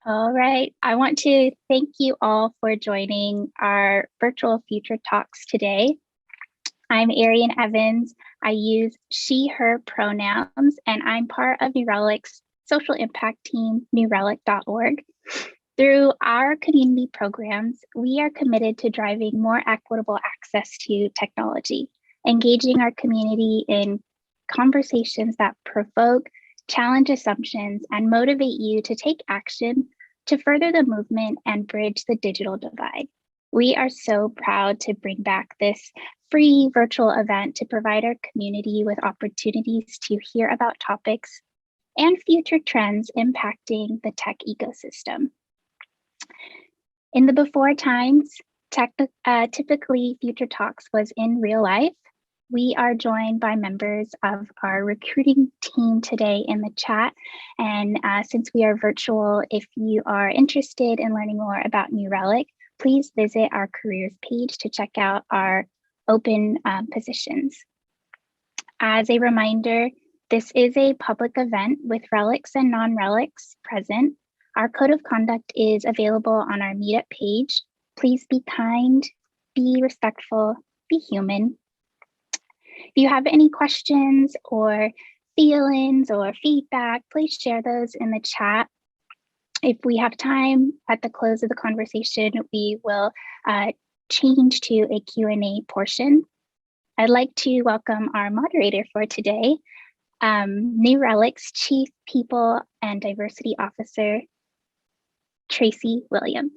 All right. I want to thank you all for joining our virtual Future Talks today. I'm Arian Evans. I use she, her pronouns, and I'm part of New Relic's social impact team, newrelic.org. Through our community programs, we are committed to driving more equitable access to technology, engaging our community in conversations that provoke, challenge assumptions, and motivate you to take action to further the movement and bridge the digital divide. We are so proud to bring back this free virtual event to provide our community with opportunities to hear about topics and future trends impacting the tech ecosystem. In the before times, typically Future Talks was in real life. We are joined by members of our recruiting team today in the chat. And since we are virtual, if you are interested in learning more about New Relic, please visit our careers page to check out our open positions. As a reminder, this is a public event with relics and non-relics present. Our code of conduct is available on our meetup page. Please be kind, be respectful, be human. If you have any questions or feelings or feedback, please share those in the chat. If we have time at the close of the conversation, we will change to a Q&A portion. I'd like to welcome our moderator for today, New Relic's Chief People and Diversity Officer, Tracy Williams.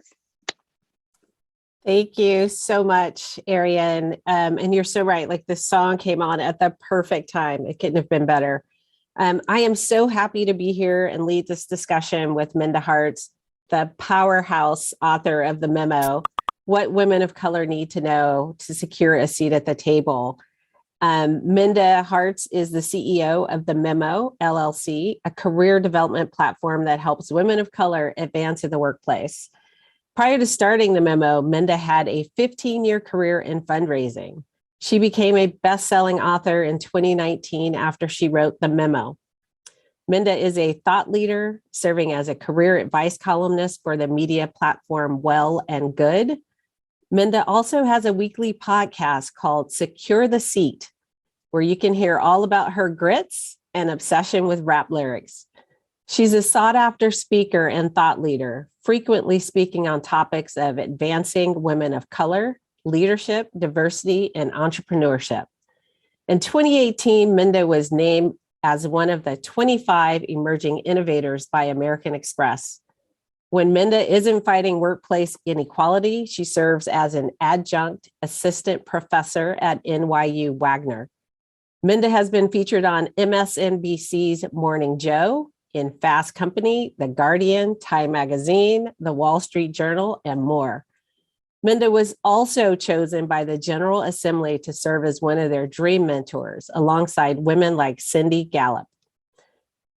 Thank you so much, Arian. And you're so right. Like, the song came on at the perfect time. It couldn't have been better. I am so happy to be here and lead this discussion with Minda Harts, the powerhouse author of the memo, What Women of Color Need to Know to Secure a Seat at the Table. Minda Harts is the CEO of the Memo, LLC, a career development platform that helps women of color advance in the workplace. Prior to starting the Memo, Minda had a 15-year career in fundraising. She became a best-selling author in 2019 after she wrote the Memo. Minda is a thought leader, serving as a career advice columnist for the media platform Well and Good. Minda also has a weekly podcast called Secure the Seat, where you can hear all about her grits and obsession with rap lyrics. She's a sought-after speaker and thought leader, frequently speaking on topics of advancing women of color, leadership, diversity, and entrepreneurship. In 2018, Minda was named as one of the 25 emerging innovators by American Express. When Minda isn't fighting workplace inequality, she serves as an adjunct assistant professor at NYU Wagner. Minda has been featured on MSNBC's Morning Joe, in Fast Company, The Guardian, Time Magazine, The Wall Street Journal, and more. Minda was also chosen by the General Assembly to serve as one of their dream mentors, alongside women like Cindy Gallup.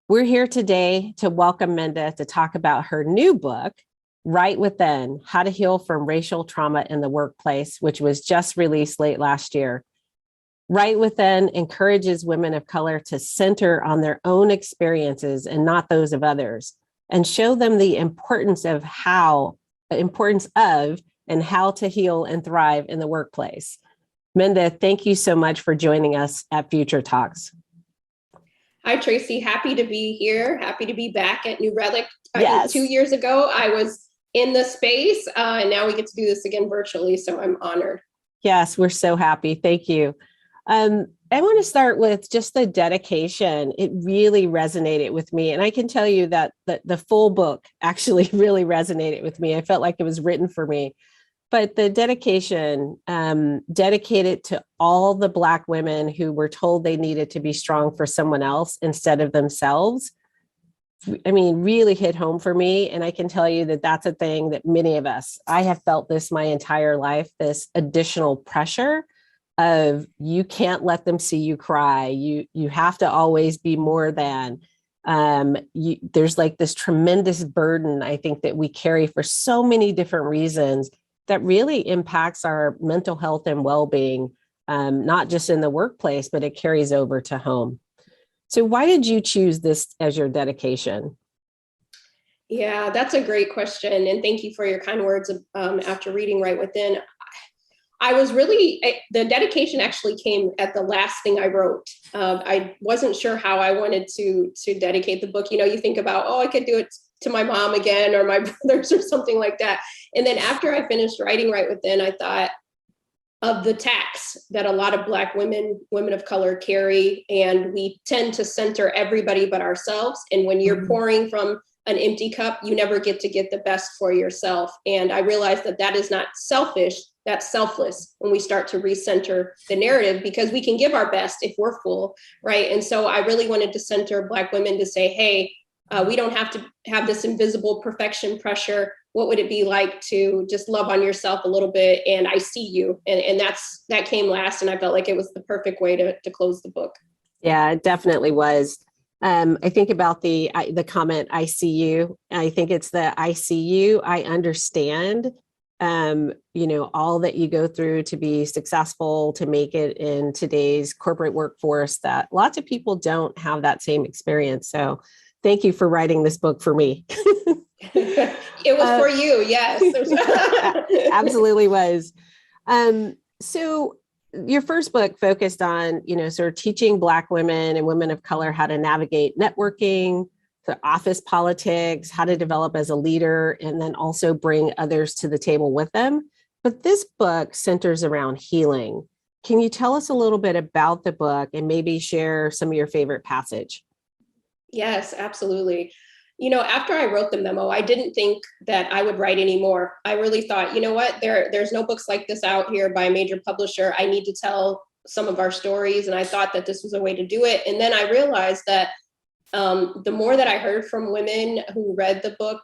We're here today to welcome Minda to talk about her new book, Right Within: How to Heal from Racial Trauma in the Workplace, which was just released late last year. Right Within encourages women of color to center on their own experiences and not those of others, and show them the importance of and how to heal and thrive in the workplace. Minda, thank you so much for joining us at Future Talks. Hi, Tracy. Happy to be here. Happy to be back at New Relic. Yes. 2 years ago, I was in the space, and now we get to do this again virtually, so I'm honored. Yes, we're so happy. Thank you. I want to start with just the dedication. It really resonated with me. And I can tell you that the full book actually really resonated with me. I felt like it was written for me. But the dedication, dedicated to all the Black women who were told they needed to be strong for someone else instead of themselves, I mean, really hit home for me. And I can tell you that that's a thing that many of us, I have felt this my entire life, this additional pressure of you can't let them see you cry. You have to always be more than. There's like this tremendous burden, I think, that we carry for so many different reasons that really impacts our mental health and well-being, not just in the workplace, but it carries over to home. So why did you choose this as your dedication? Yeah, that's a great question. And thank you for your kind words after reading Right Within. I was really, the dedication actually came at the last thing I wrote. I wasn't sure how I wanted to dedicate the book. You know, you think about, oh, I could do it to my mom again or my brothers or something like that. And then after I finished writing Right Within, I thought of the tax that a lot of Black women of color carry. And we tend to center everybody but ourselves. And when you're pouring from an empty cup, you never get to get the best for yourself. And I realized that that is not selfish, that's selfless when we start to recenter the narrative, because we can give our best if we're full, right? And so I really wanted to center Black women to say, hey, we don't have to have this invisible perfection pressure. What would it be like to just love on yourself a little bit? And I see you. And that came last. And I felt like it was the perfect way to close the book. Yeah, it definitely was. I think about the comment, I see you. I think it's the I see you. I understand, all that you go through to be successful, to make it in today's corporate workforce, that lots of people don't have that same experience. So thank you for writing this book for me. It was for you. Yes. Absolutely was. So your first book focused on, sort of teaching Black women and women of color how to navigate networking, the office politics, how to develop as a leader, and then also bring others to the table with them. But this book centers around healing. Can you tell us a little bit about the book and maybe share some of your favorite passage? Yes, absolutely. After I wrote the memo, I didn't think that I would write anymore. I really thought, you know what, there's no books like this out here by a major publisher. I need to tell some of our stories. And I thought that this was a way to do it. And then I realized that the more that I heard from women who read the book,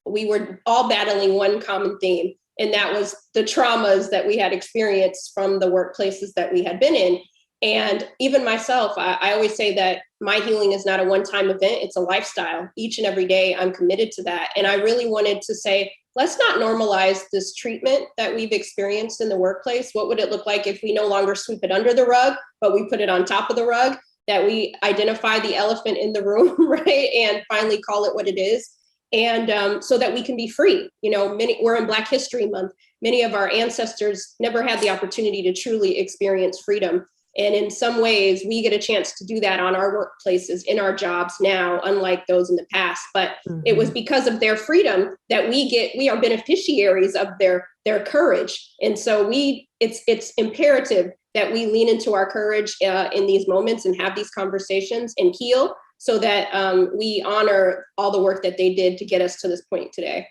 we were all battling one common theme. And that was the traumas that we had experienced from the workplaces that we had been in. And even myself, I always say that my healing is not a one-time event, it's a lifestyle. Each and every day, I'm committed to that. And I really wanted to say, let's not normalize this treatment that we've experienced in the workplace. What would it look like if we no longer sweep it under the rug, but we put it on top of the rug, that we identify the elephant in the room, right? And finally call it what it is. And so that we can be free. We're in Black History Month. Many of our ancestors never had the opportunity to truly experience freedom. And in some ways, we get a chance to do that on our workplaces, in our jobs now, unlike those in the past. But it was because of their freedom that we are beneficiaries of their courage. And so it's imperative that we lean into our courage in these moments and have these conversations and heal, so that we honor all the work that they did to get us to this point today.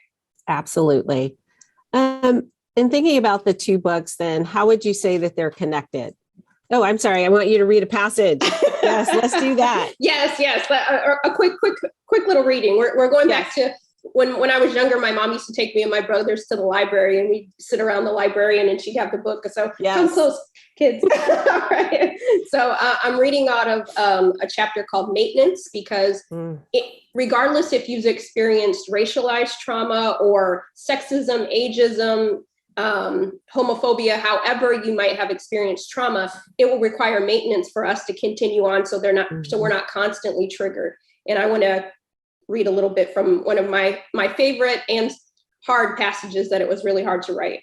Absolutely. And thinking about the two books, then, how would you say that they're connected? Oh, I'm sorry. I want you to read a passage. Yes, let's do that. Yes. A quick little reading. We're going back to when I was younger. My mom used to take me and my brothers to the library, and we'd sit around the librarian, and she'd have the book. So come close, kids. All right. So I'm reading out of a chapter called Maintenance, because regardless if you've experienced racialized trauma or sexism, ageism, homophobia, however you might have experienced trauma, it will require maintenance for us to continue on, so we're not constantly triggered. And I want to read a little bit from one of my favorite and hard passages that it was really hard to write.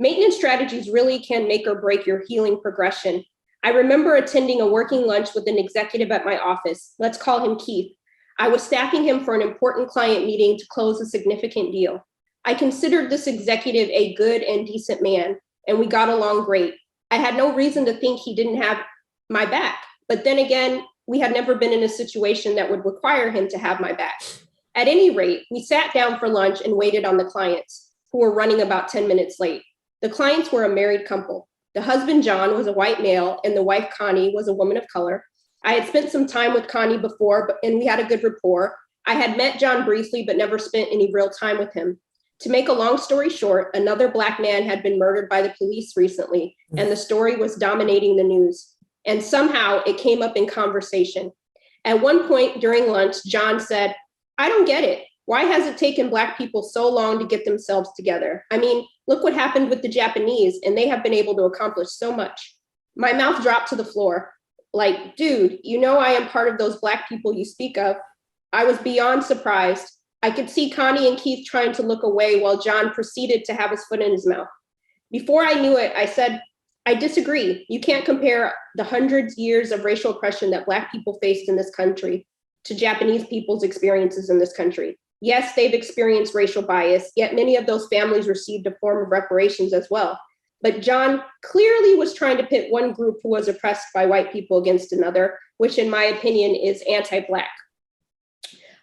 Maintenance strategies really can make or break your healing progression. I remember attending a working lunch with an executive at my office. Let's call him Keith. I was staffing him for an important client meeting to close a significant deal. I considered this executive a good and decent man, and we got along great. I had no reason to think he didn't have my back. But then again, we had never been in a situation that would require him to have my back. At any rate, we sat down for lunch and waited on the clients, who were running about 10 minutes late. The clients were a married couple. The husband, John, was a white male, and the wife, Connie, was a woman of color. I had spent some time with Connie before, and we had a good rapport. I had met John briefly, but never spent any real time with him. To make a long story short, another Black man had been murdered by the police recently, and the story was dominating the news. And somehow it came up in conversation. At one point during lunch, John said, "I don't get it. Why has it taken Black people so long to get themselves together? I mean, look what happened with the Japanese, and they have been able to accomplish so much." My mouth dropped to the floor. Like, dude, I am part of those Black people you speak of. I was beyond surprised. I could see Connie and Keith trying to look away while John proceeded to have his foot in his mouth. Before I knew it, I said, I disagree. You can't compare the hundreds of years of racial oppression that Black people faced in this country to Japanese people's experiences in this country. Yes, they've experienced racial bias, yet many of those families received a form of reparations as well. But John clearly was trying to pit one group who was oppressed by white people against another, which in my opinion is anti-Black.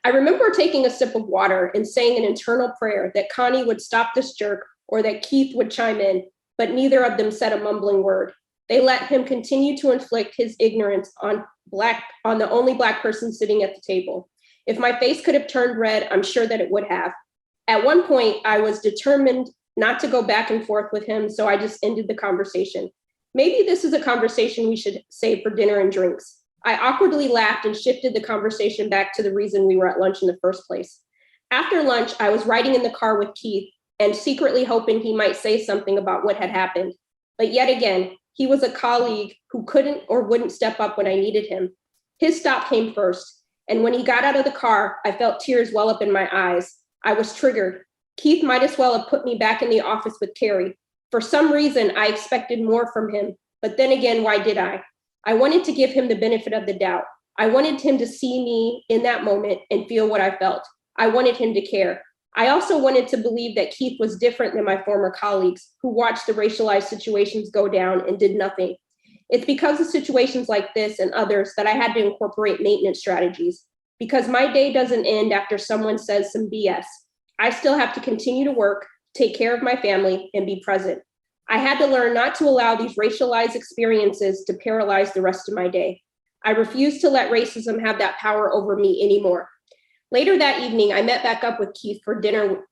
I remember taking a sip of water and saying an internal prayer that Connie would stop this jerk or that Keith would chime in, but neither of them said a mumbling word. They let him continue to inflict his ignorance on the only Black person sitting at the table. If my face could have turned red, I'm sure that it would have. At one point, I was determined not to go back and forth with him, so I just ended the conversation. Maybe this is a conversation we should save for dinner and drinks. I awkwardly laughed and shifted the conversation back to the reason we were at lunch in the first place. After lunch, I was riding in the car with Keith and secretly hoping he might say something about what had happened. But yet again, he was a colleague who couldn't or wouldn't step up when I needed him. His stop came first, and when he got out of the car, I felt tears well up in my eyes. I was triggered. Keith might as well have put me back in the office with Carrie. For some reason, I expected more from him, but then again, why did I? I wanted to give him the benefit of the doubt. I wanted him to see me in that moment and feel what I felt. I wanted him to care. I also wanted to believe that Keith was different than my former colleagues who watched the racialized situations go down and did nothing. It's because of situations like this and others that I had to incorporate maintenance strategies, because my day doesn't end after someone says some BS. I still have to continue to work, take care of my family, and be present. I had to learn not to allow these racialized experiences to paralyze the rest of my day. I refused to let racism have that power over me anymore. Later that evening, I met back up with Keith for dinner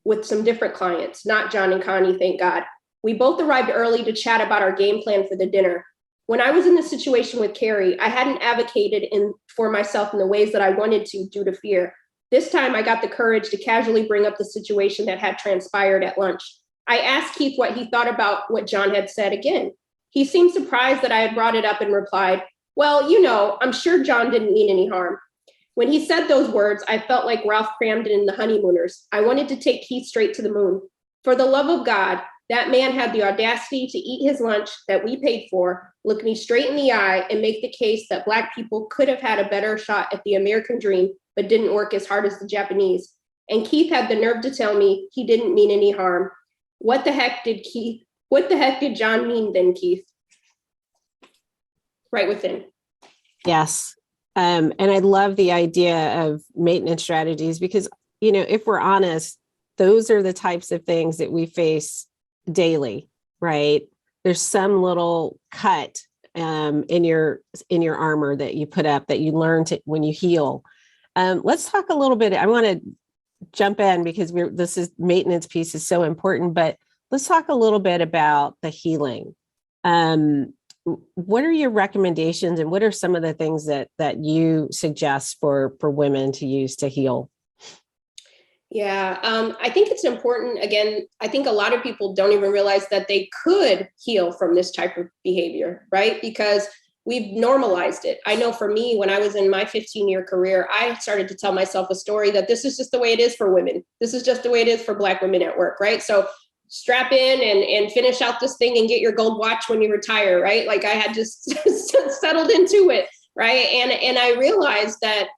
with some different clients, not John and Connie, thank God. We both arrived early to chat about our game plan for the dinner. When I was in the situation with Carrie, I hadn't advocated for myself in the ways that I wanted to due to fear. This time, I got the courage to casually bring up the situation that had transpired at lunch. I asked Keith what he thought about what John had said again. He seemed surprised that I had brought it up and replied, well, you know, I'm sure John didn't mean any harm. When he said those words, I felt like Ralph Cramden in The Honeymooners. I wanted to take Keith straight to the moon. For the love of God, that man had the audacity to eat his lunch that we paid for, look me straight in the eye, and make the case that Black people could have had a better shot at the American dream, but didn't work as hard as the Japanese. And Keith had the nerve to tell me he didn't mean any harm. What the heck did John mean then, Keith? Right within. Yes. And I love the idea of maintenance strategies because, you know, if we're honest, those are the types of things that we face daily, right? There's some little cut in your armor that you put up that you learn to when you heal. Let's talk a little bit. I want to jump in because this maintenance piece is so important, but let's talk a little bit about the healing. What are your recommendations and what are some of the things that you suggest for women to use to heal? Yeah, I think it's important. Again, I think a lot of people don't even realize that they could heal from this type of behavior, right? Because we've normalized it. I know for me, when I was in my 15-year career, I started to tell myself a story that this is just the way it is for women. This is just the way it is for Black women at work, right? So strap in and finish out this thing and get your gold watch when you retire, right? Like I had just settled into it, right? And I realized that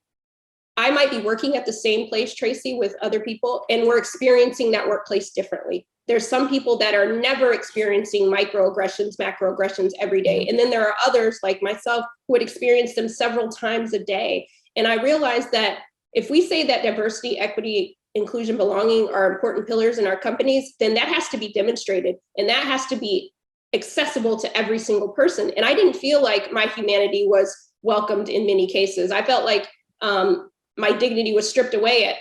I might be working at the same place, Tracy, with other people, and we're experiencing that workplace differently. There's some people that are never experiencing microaggressions, macroaggressions every day. And then there are others like myself who would experience them several times a day. And I realized that if we say that diversity, equity, inclusion, belonging are important pillars in our companies, then that has to be demonstrated and that has to be accessible to every single person. And I didn't feel like my humanity was welcomed in many cases. I felt like my dignity was stripped away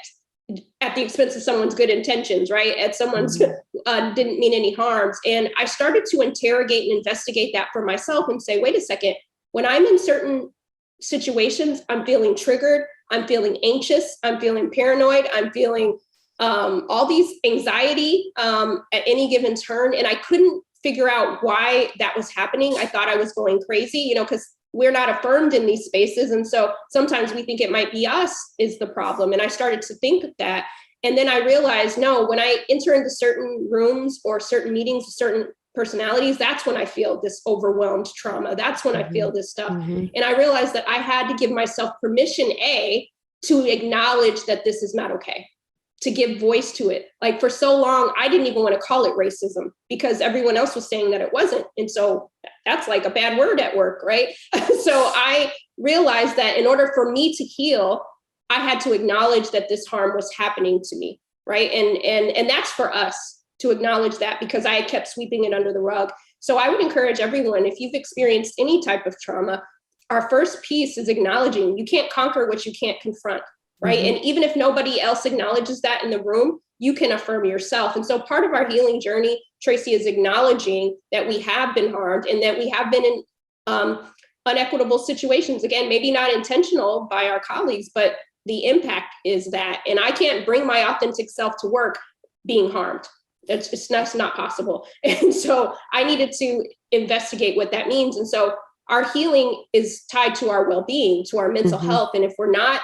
at the expense of someone's good intentions, right? At someone's didn't mean any harms. And I started to interrogate and investigate that for myself and say, wait a second, when I'm in certain situations, I'm feeling triggered, I'm feeling anxious, I'm feeling paranoid, I'm feeling all these anxiety at any given turn. And I couldn't figure out why that was happening. I thought I was going crazy, because we're not affirmed in these spaces. And so sometimes we think it might be us is the problem. And I started to think that. And then I realized, no, when I enter into certain rooms or certain meetings with certain personalities, that's when I feel this overwhelmed trauma. That's when I feel this stuff. And I realized that I had to give myself permission, to acknowledge that this is not okay, to give voice to it. Like for so long, I didn't even want to call it racism because everyone else was saying that it wasn't. And so that's like a bad word at work, right? So I realized that in order for me to heal, I had to acknowledge that this harm was happening to me, right? And that's for us to acknowledge that, because I kept sweeping it under the rug. So I would encourage everyone, if you've experienced any type of trauma, our first piece is acknowledging you can't conquer what you can't confront, right? And even if nobody else acknowledges that in the room, you can affirm yourself. And so part of our healing journey, Tracy, is acknowledging that we have been harmed and that we have been in unequitable situations. Again, maybe not intentional by our colleagues, but the impact is that. And I can't bring my authentic self to work being harmed. That's not possible. And so I needed to investigate what that means. And so our healing is tied to our well-being, to our mental health. And if we're not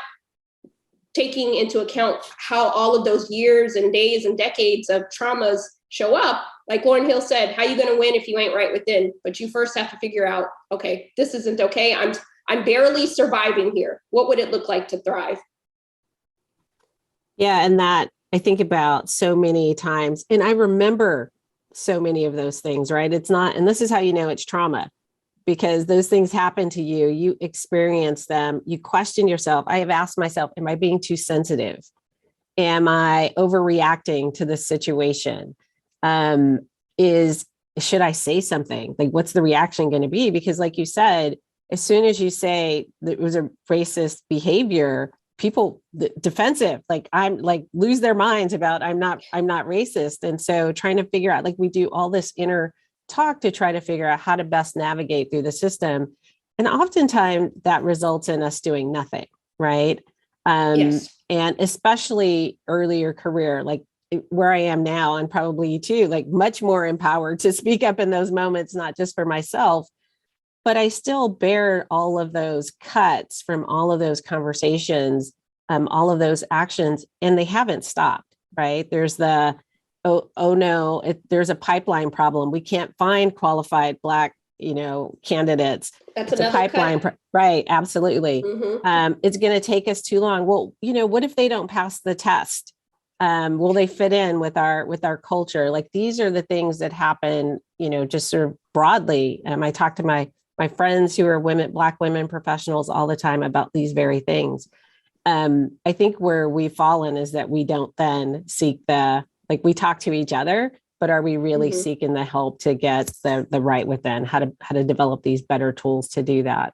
taking into account how all of those years and days and decades of traumas show up, like Lauryn Hill said, how are you going to win if you ain't right within? But you first have to figure out, okay, this isn't okay. I'm barely surviving here. What would it look like to thrive? Yeah. And that I think about so many times, and I remember so many of those things, right? It's not, and this is how you know it's trauma, because those things happen to you, you experience them, you question yourself. I have asked myself, am I being too sensitive? Am I overreacting to this situation? Should I say something? Like, what's the reaction going to be? Because like you said, as soon as you say that it was a racist behavior, people defensive, like I'm like lose their minds about I'm not racist. And so trying to figure out, like we do all this inner talk to try to figure out how to best navigate through the system. And oftentimes that results in us doing nothing, right? Yes. And especially earlier career, like where I am now, and probably you too, like much more empowered to speak up in those moments, not just for myself, but I still bear all of those cuts from all of those conversations, all of those actions, and they haven't stopped, right? There's the, oh no, there's a pipeline problem. We can't find qualified Black, candidates. That's it's a pipeline, right? Absolutely. It's going to take us too long. Well, what if they don't pass the test? Will they fit in with our culture? Like these are the things that happen, just sort of broadly. I talk to my friends who are Black women professionals all the time about these very things. I think where we've fallen is that we don't then seek we talk to each other, but are we really seeking the help to get the right within, how to develop these better tools to do that?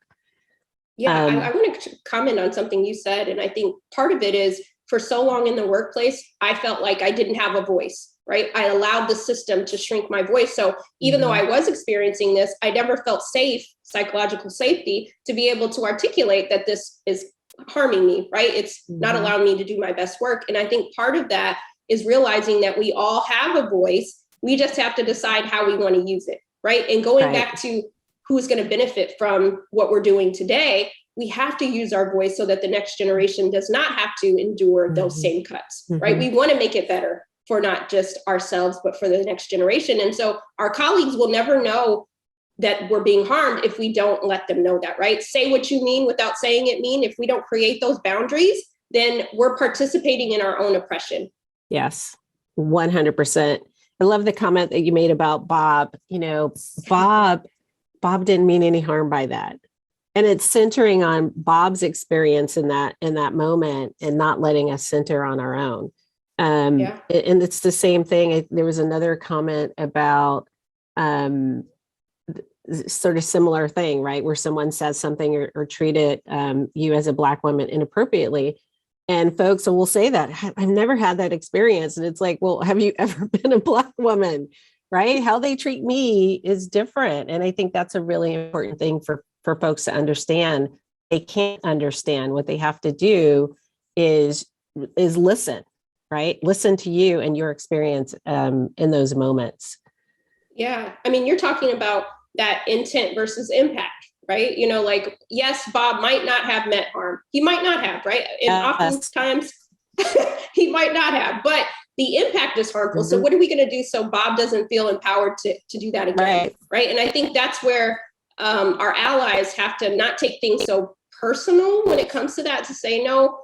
Yeah, I want to comment on something you said. And I think part of it is for so long in the workplace, I felt like I didn't have a voice. Right? I allowed the system to shrink my voice. So even though I was experiencing this, I never felt safe, psychological safety, to be able to articulate that this is harming me, right? It's not allowing me to do my best work. And I think part of that is realizing that we all have a voice. We just have to decide how we want to use it, right? And going back to who's going to benefit from what we're doing today, we have to use our voice so that the next generation does not have to endure those same cuts, right? We want to make it better for not just ourselves, but for the next generation. And so our colleagues will never know that we're being harmed if we don't let them know that, right? Say what you mean without saying it mean. If we don't create those boundaries, then we're participating in our own oppression. Yes, 100%. I love the comment that you made about Bob. Bob didn't mean any harm by that. And it's centering on Bob's experience in that moment and not letting us center on our own. And it's the same thing. There was another comment about sort of similar thing, right? Where someone says something or treated you as a Black woman inappropriately. And folks will say that, I've never had that experience. And it's like, well, have you ever been a Black woman, right? How they treat me is different. And I think that's a really important thing for folks to understand. They can't understand. What they have to do is listen. Right? Listen to you and your experience in those moments. Yeah. I mean, you're talking about that intent versus impact, right? You know, like, yes, Bob might not have meant harm. He might not have, right? And oftentimes he might not have, but the impact is harmful. So what are we going to do so Bob doesn't feel empowered to do that again, right? And I think that's where our allies have to not take things so personal when it comes to that, to say, no,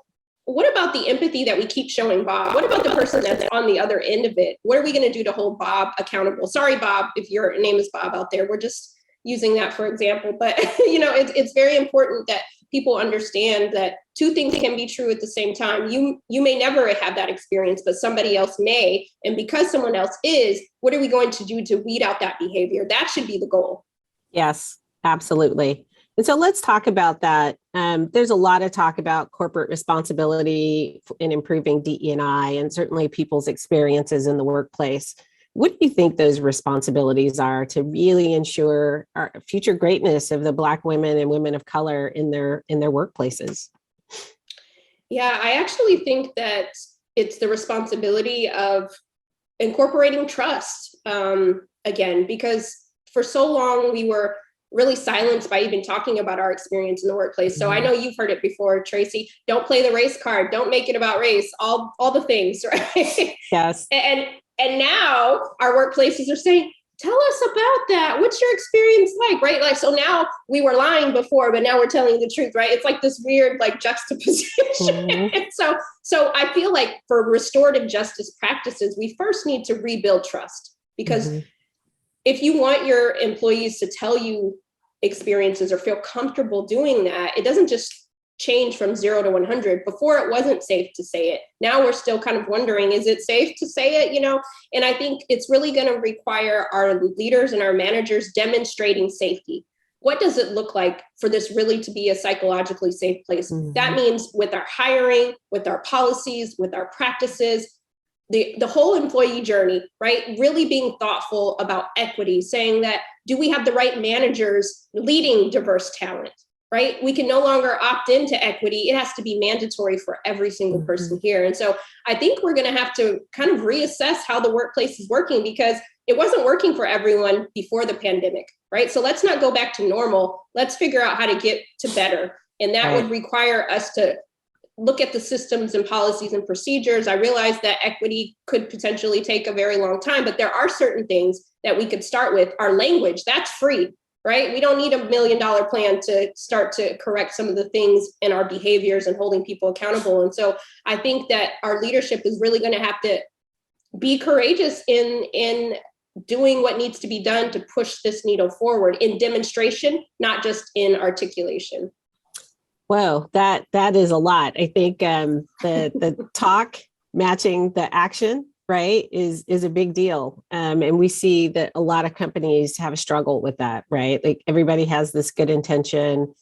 what about the empathy that we keep showing Bob? What about the person that's on the other end of it? What are we going to do to hold Bob accountable? Sorry, Bob, if your name is Bob out there, we're just using that for example. But, you know, it's very important that people understand that two things can be true at the same time. You may never have that experience, but somebody else may. And because someone else is, what are we going to do to weed out that behavior? That should be the goal. Yes, absolutely. And so let's talk about that. There's a lot of talk about corporate responsibility in improving DE&I and certainly people's experiences in the workplace. What do you think those responsibilities are to really ensure our future greatness of the Black women and women of color in their workplaces? Yeah, I actually think that it's the responsibility of incorporating trust again, because for so long we were really silenced by even talking about our experience in the workplace. So I know you've heard it before, Tracy. Don't play the race card. Don't make it about race. All the things, right? Yes. And now our workplaces are saying, tell us about that. What's your experience like, right? Like, so now we were lying before, but now we're telling the truth, right? It's like this weird like juxtaposition. So I feel like for restorative justice practices, we first need to rebuild trust, because if you want your employees to tell you experiences or feel comfortable doing that, it doesn't just change from 0 to 100. Before it wasn't safe to say it. Now we're still kind of wondering, is it safe to say it? You know, and I think it's really going to require our leaders and our managers demonstrating safety. What does it look like for this really to be a psychologically safe place? That means with our hiring, with our policies, with our practices, the whole employee journey, right? Really being thoughtful about equity, saying that, do we have the right managers leading diverse talent, right? We can no longer opt into equity. It has to be mandatory for every single person here. And so I think we're going to have to kind of reassess how the workplace is working, because it wasn't working for everyone before the pandemic, right? So let's not go back to normal. Let's figure out how to get to better. And that would require us to look at the systems and policies and procedures. I realize that equity could potentially take a very long time, but there are certain things that we could start with. Our language, that's free, right? We don't need $1 million plan to start to correct some of the things in our behaviors and holding people accountable. And so I think that our leadership is really going to have to be courageous in doing what needs to be done to push this needle forward in demonstration, not just in articulation. Whoa, that is a lot. I think the talk matching the action, right, is a big deal. And we see that a lot of companies have a struggle with that, right? Like everybody has this good intention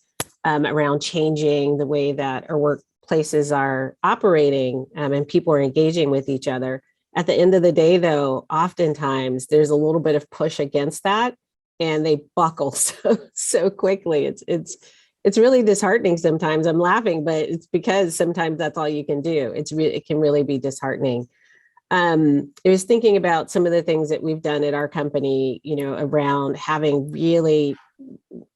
around changing the way that our workplaces are operating and people are engaging with each other. At the end of the day, though, oftentimes there's a little bit of push against that and they buckle so quickly. It's really disheartening sometimes. I'm laughing, but it's because sometimes that's all you can do. It can really be disheartening. I was thinking about some of the things that we've done at our company, you know, around having really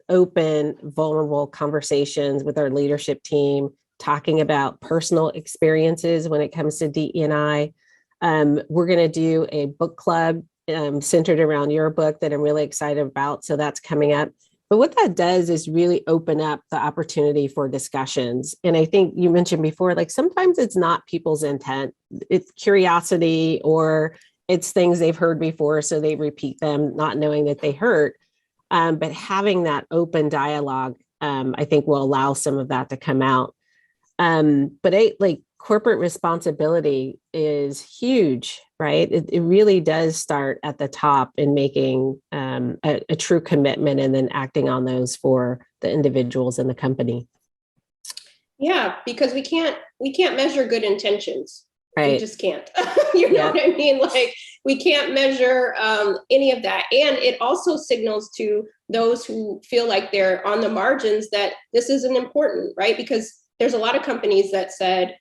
open, vulnerable conversations with our leadership team, talking about personal experiences when it comes to DE&I. We're going to do a book club centered around your book that I'm really excited about. So that's coming up. But what that does is really open up the opportunity for discussions. And I think you mentioned before, like sometimes it's not people's intent, it's curiosity, or it's things they've heard before, so they repeat them, not knowing that they hurt. But having that open dialogue, I think will allow some of that to come out. But corporate responsibility is huge, right? It really does start at the top in making a true commitment and then acting on those for the individuals in the company. Yeah, because we can't measure good intentions. Right. We just can't. You know what I mean? Like we can't measure any of that. And it also signals to those who feel like they're on the margins that this isn't important, right? Because there's a lot of companies that said,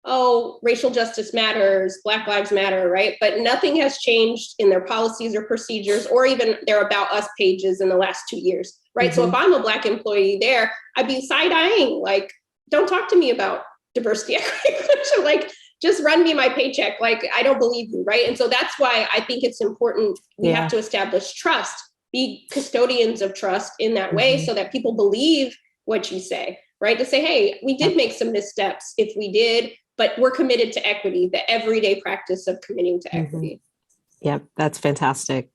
oh, racial justice matters, Black Lives Matter, right? But nothing has changed in their policies or procedures or even their About Us pages in the last 2 years, right? So if I'm a Black employee there, I'd be side-eyeing, like, don't talk to me about diversity, equity, inclusion, like, just run me my paycheck. Like, I don't believe you, right? And so that's why I think it's important. We have to establish trust, be custodians of trust in that way so that people believe what you say, right? To say, hey, we did make some missteps if we did, but we're committed to equity, the everyday practice of committing to equity. Yep, that's fantastic.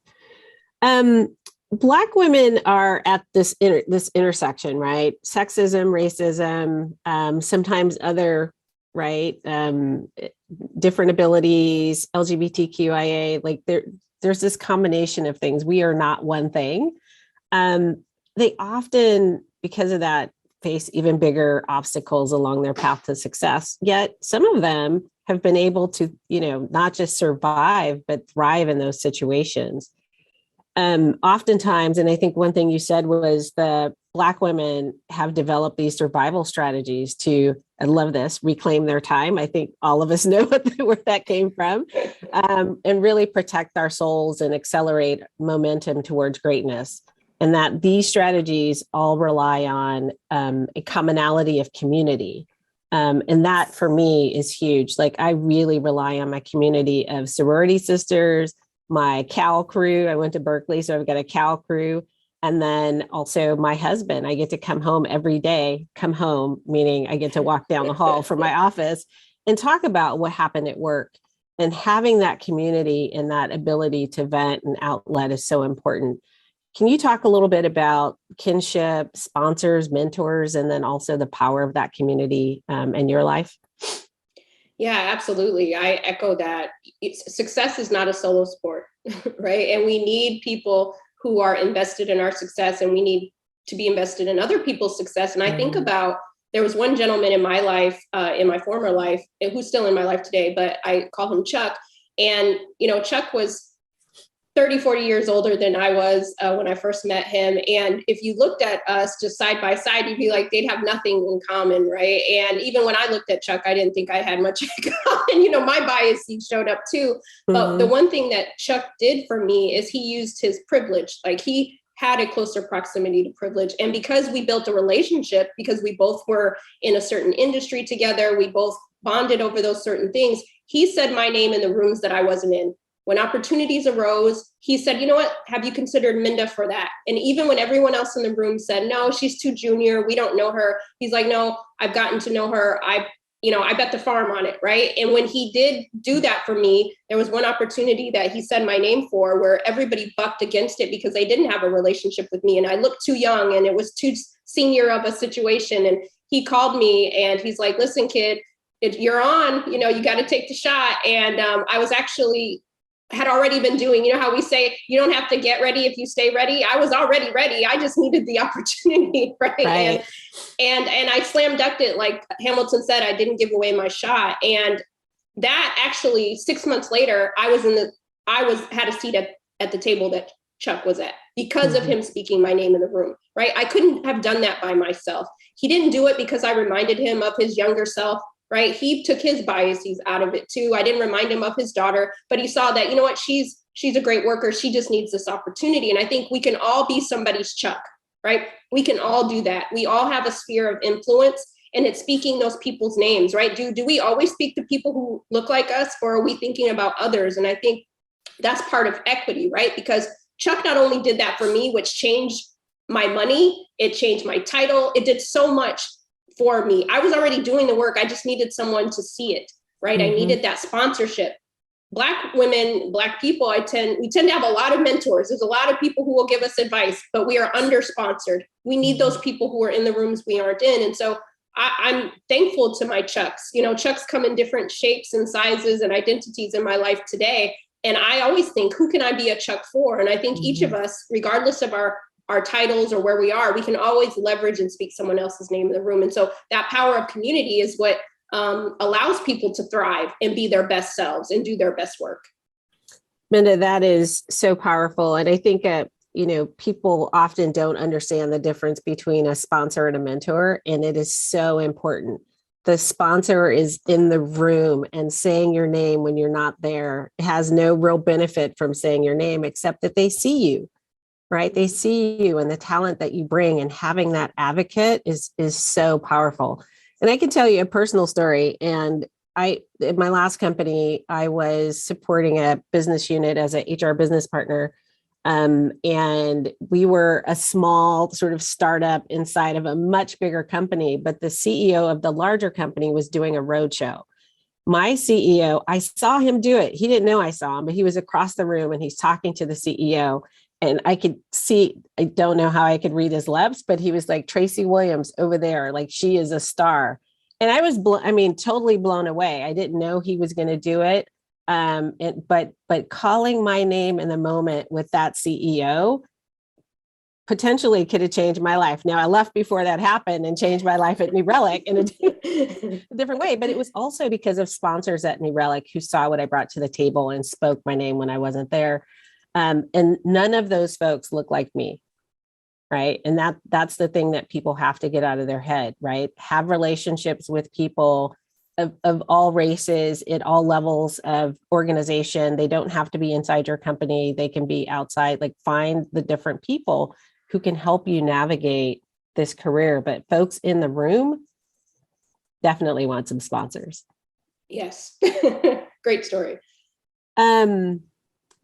Black women are at this intersection, right? Sexism, racism, sometimes other, right? Different abilities, LGBTQIA, like there's this combination of things. We are not one thing. They often, because of that, face even bigger obstacles along their path to success. Yet some of them have been able to, not just survive, but thrive in those situations. Oftentimes, and I think one thing you said was the Black women have developed these survival strategies to, I love this, reclaim their time. I think all of us know where that came from, and really protect our souls and accelerate momentum towards greatness. And that these strategies all rely on a commonality of community. And that for me is huge. Like, I really rely on my community of sorority sisters, my Cal crew. I went to Berkeley, so I've got a Cal crew. And then also my husband, I get to come home every day, meaning I get to walk down the hall from my office and talk about what happened at work. And having that community and that ability to vent and outlet is so important. Can you talk a little bit about kinship, sponsors, mentors, and then also the power of that community in your life? Yeah, absolutely. I echo that. Success is not a solo sport, right? And we need people who are invested in our success, and we need to be invested in other people's success. And I think about, there was one gentleman in my life, in my former life, who's still in my life today, but I call him Chuck. And, Chuck was 30, 40 years older than I was when I first met him. And if you looked at us just side by side, you'd be like, they'd have nothing in common, right? And even when I looked at Chuck, I didn't think I had much in common. My biases showed up too. But the one thing that Chuck did for me is he used his privilege. Like, he had a closer proximity to privilege. And because we built a relationship, because we both were in a certain industry together, we both bonded over those certain things, he said my name in the rooms that I wasn't in. When opportunities arose, he said, you know what, have you considered Minda for that? And even when everyone else in the room said, no, she's too junior, we don't know her, he's like, no, I've gotten to know her. I bet the farm on it, right? And when he did do that for me, there was one opportunity that he said my name for where everybody bucked against it because they didn't have a relationship with me. And I looked too young and it was too senior of a situation. And he called me and he's like, listen, kid, you're on, you got to take the shot. And I was actually had already been doing, how we say, you don't have to get ready if you stay ready. I was already ready. I just needed the opportunity. Right. And I slam dunked it. Like Hamilton said, I didn't give away my shot. And that actually 6 months later, I had a seat at the table that Chuck was at because of him speaking my name in the room. Right. I couldn't have done that by myself. He didn't do it because I reminded him of his younger self. Right. He took his biases out of it too. I didn't remind him of his daughter, but he saw that, what, she's a great worker. She just needs this opportunity. And I think we can all be somebody's Chuck, right? We can all do that. We all have a sphere of influence, and it's speaking those people's names, right? Do we always speak to people who look like us, or are we thinking about others? And I think that's part of equity, right? Because Chuck not only did that for me, which changed my money, it changed my title, it did so much for me. I was already doing the work. I just needed someone to see it, right? I needed that sponsorship. Black women, Black people, we tend to have a lot of mentors. There's a lot of people who will give us advice, but we are under-sponsored. We need those people who are in the rooms we aren't in. And so I'm thankful to my Chucks. Chucks come in different shapes and sizes and identities in my life today. And I always think, who can I be a Chuck for? And I think each of us, regardless of our titles or where we are, we can always leverage and speak someone else's name in the room. And so that power of community is what allows people to thrive and be their best selves and do their best work. Minda, that is so powerful. And I think, people often don't understand the difference between a sponsor and a mentor. And it is so important. The sponsor is in the room, and saying your name when you're not there has no real benefit from saying your name, except that they see you. right? They see you and the talent that you bring, and having that advocate is so powerful. And I can tell you a personal story. And in my last company, I was supporting a business unit as an HR business partner. And we were a small sort of startup inside of a much bigger company, but the CEO of the larger company was doing a roadshow. My CEO, I saw him do it. He didn't know I saw him, but he was across the room and he's talking to the CEO. And I could see, I don't know how I could read his lips, but he was like, Tracy Williams over there, like she is a star. And I was, totally blown away. I didn't know he was going to do it. But calling my name in the moment with that CEO potentially could have changed my life. Now I left before that happened and changed my life at New Relic in a different way, but it was also because of sponsors at New Relic who saw what I brought to the table and spoke my name when I wasn't there. And none of those folks look like me. Right. And that's the thing that people have to get out of their head, right? Have relationships with people of all races at all levels of organization. They don't have to be inside your company. They can be outside, like find the different people who can help you navigate this career. But folks in the room definitely want some sponsors. Yes. Great story.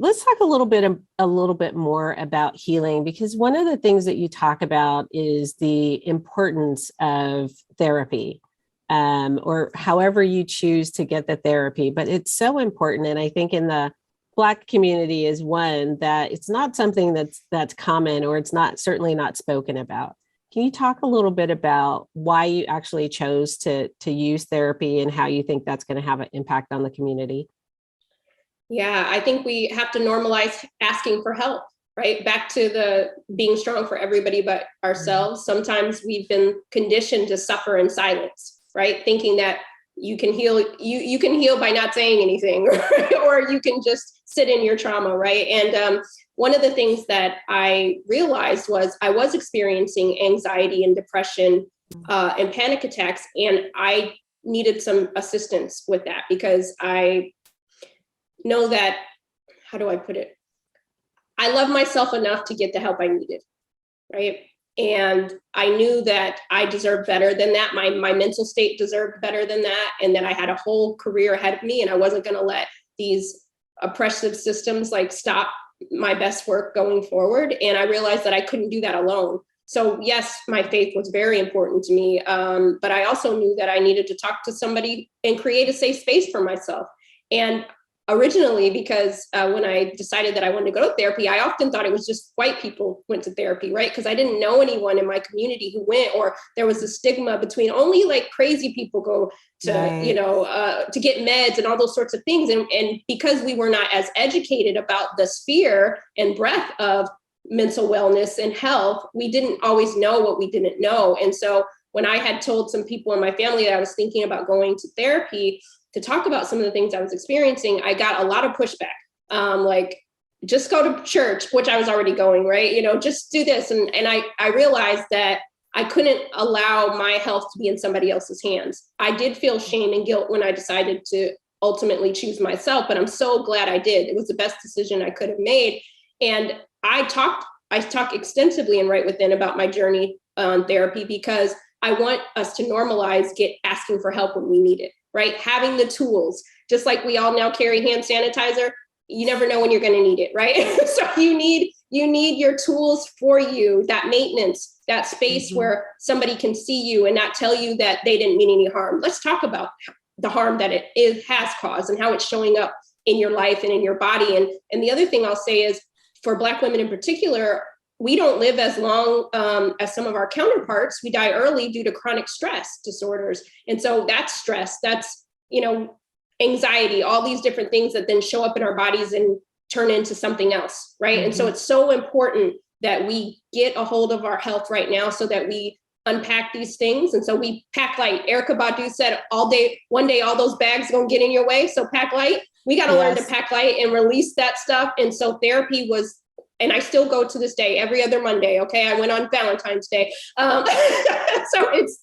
Let's talk a little bit more about healing, because one of the things that you talk about is the importance of therapy, or however you choose to get the therapy. But it's so important. And I think in the Black community is one that it's not something that's common, or it's certainly not spoken about. Can you talk a little bit about why you actually chose to use therapy and how you think that's going to have an impact on the community? Yeah, I think we have to normalize asking for help, right? Back to the being strong for everybody but ourselves. Sometimes we've been conditioned to suffer in silence, right? Thinking that you can heal, you can heal by not saying anything, right? Or you can just sit in your trauma, right? And one of the things that I realized was I was experiencing anxiety and depression and panic attacks, and I needed some assistance with that because I know that, how do I put it? I love myself enough to get the help I needed, right? And I knew that I deserved better than that. My mental state deserved better than that. And that I had a whole career ahead of me, and I wasn't going to let these oppressive systems like stop my best work going forward. And I realized that I couldn't do that alone. So yes, my faith was very important to me. But I also knew that I needed to talk to somebody and create a safe space for myself. And originally, because when I decided that I wanted to go to therapy, I often thought it was just white people went to therapy, right? Because I didn't know anyone in my community who went, or there was a stigma between only like crazy people go to, right, to get meds and all those sorts of things. And because we were not as educated about the sphere and breadth of mental wellness and health, we didn't always know what we didn't know. And so when I had told some people in my family that I was thinking about going to therapy to talk about some of the things I was experiencing, I got a lot of pushback. Like, just go to church, which I was already going, right? Just do this. And I realized that I couldn't allow my health to be in somebody else's hands. I did feel shame and guilt when I decided to ultimately choose myself, but I'm so glad I did. It was the best decision I could have made. And I talk extensively in Right Within about my journey on therapy, because I want us to normalize asking for help when we need it. Right? Having the tools, just like we all now carry hand sanitizer, you never know when you're going to need it, right? So you need your tools for you, that maintenance, that space where somebody can see you and not tell you that they didn't mean any harm. Let's talk about the harm that it has caused and how it's showing up in your life and in your body. And the other thing I'll say is, for Black women in particular, we don't live as long as some of our counterparts. We die early due to chronic stress disorders. And so that's stress, that's, anxiety, all these different things that then show up in our bodies and turn into something else, right? And so it's so important that we get a hold of our health right now so that we unpack these things. And so we pack light. Erykah Badu said one day, all those bags are gonna get in your way. So pack light. We got to learn to pack light and release that stuff. And so therapy was, and I still go to this day, every other Monday. Okay. I went on Valentine's Day. So it's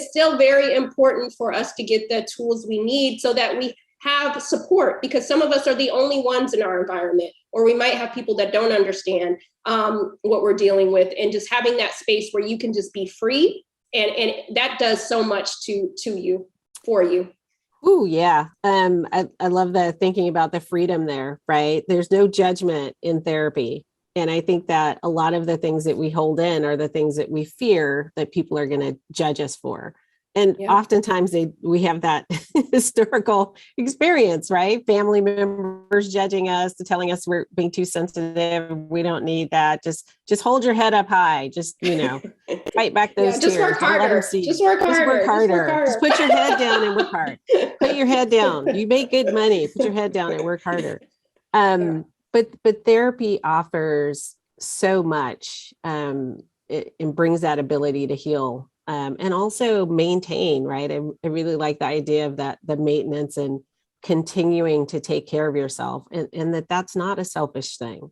still very important for us to get the tools we need so that we have support, because some of us are the only ones in our environment, or we might have people that don't understand what we're dealing with, and just having that space where you can just be free. And that does so much to you, for you. Oh, yeah. I love the thinking about the freedom there, right? There's no judgment in therapy. And I think that a lot of the things that we hold in are the things that we fear that people are going to judge us for. And oftentimes we have that historical experience, right? Family members judging us, telling us we're being too sensitive. We don't need that. Just hold your head up high. Just, fight back those tears. Just work harder. Just work harder. Just put your head down and work hard. Put your head down. You make good money. Put your head down and work harder. But therapy offers so much. It brings that ability to heal. And also maintain, right? I really like the idea of that, the maintenance and continuing to take care of yourself, and that's not a selfish thing.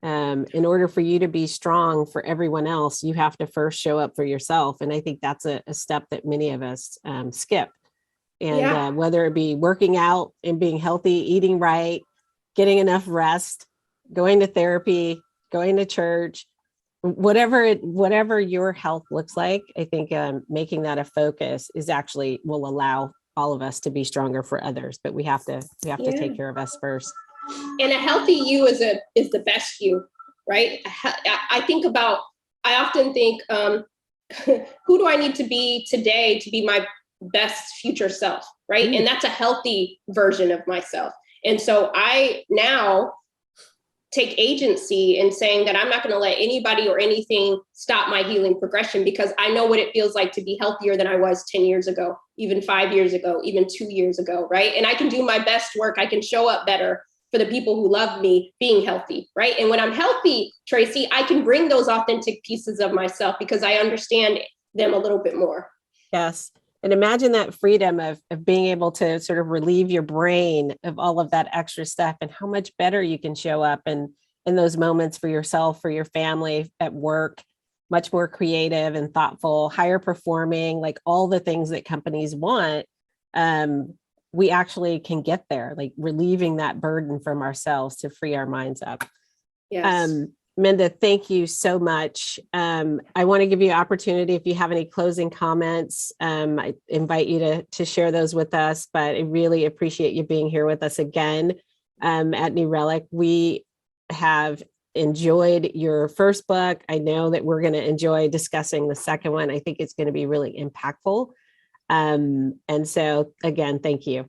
In order for you to be strong for everyone else, you have to first show up for yourself. And I think that's a step that many of us skip. And whether it be working out and being healthy, eating right, getting enough rest, going to therapy, going to church, whatever your health looks like, I think making that a focus is actually will allow all of us to be stronger for others. But we have to take care of us first. And a healthy you is the best you, right? I often think, who do I need to be today to be my best future self, right? And that's a healthy version of myself. And so I now take agency in saying that I'm not going to let anybody or anything stop my healing progression, because I know what it feels like to be healthier than I was 10 years ago, even 5 years ago, even 2 years ago, right? And I can do my best work. I can show up better for the people who love me being healthy, right? And when I'm healthy, Tracy, I can bring those authentic pieces of myself because I understand them a little bit more. Yes. And imagine that freedom of being able to sort of relieve your brain of all of that extra stuff, and how much better you can show up in those moments for yourself, for your family, at work, much more creative and thoughtful, higher performing, like all the things that companies want. We actually can get there, like relieving that burden from ourselves to free our minds up. Yes. Minda, thank you so much. I want to give you an opportunity if you have any closing comments. I invite you to share those with us, but I really appreciate you being here with us again at New Relic. We have enjoyed your first book. I know that we're going to enjoy discussing the second one. I think it's going to be really impactful. And so again, thank you.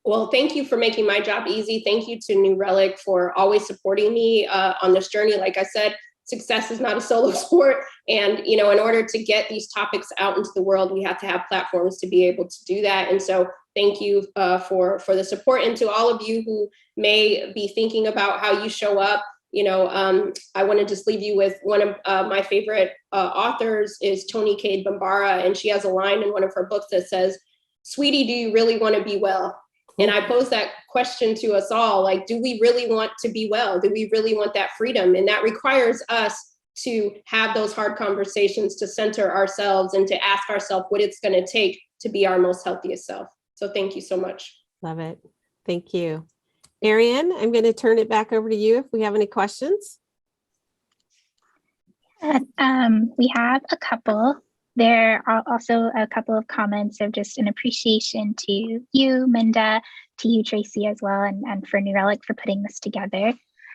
Well, thank you for making my job easy. Thank you to New Relic for always supporting me on this journey. Like I said, success is not a solo sport. And, in order to get these topics out into the world, we have to have platforms to be able to do that. And so thank you for the support. And to all of you who may be thinking about how you show up, I want to just leave you with one of my favorite authors is Toni Cade Bambara. And she has a line in one of her books that says, "Sweetie, do you really want to be well?" And I pose that question to us all, like, do we really want to be well? Do we really want that freedom? And that requires us to have those hard conversations, to center ourselves and to ask ourselves what it's going to take to be our most healthiest self. So thank you so much. Love it. Thank you. Ariane, I'm going to turn it back over to you if we have any questions. We have a couple. There are also a couple of comments of just an appreciation to you, Minda, to you, Tracy, as well, and for New Relic for putting this together.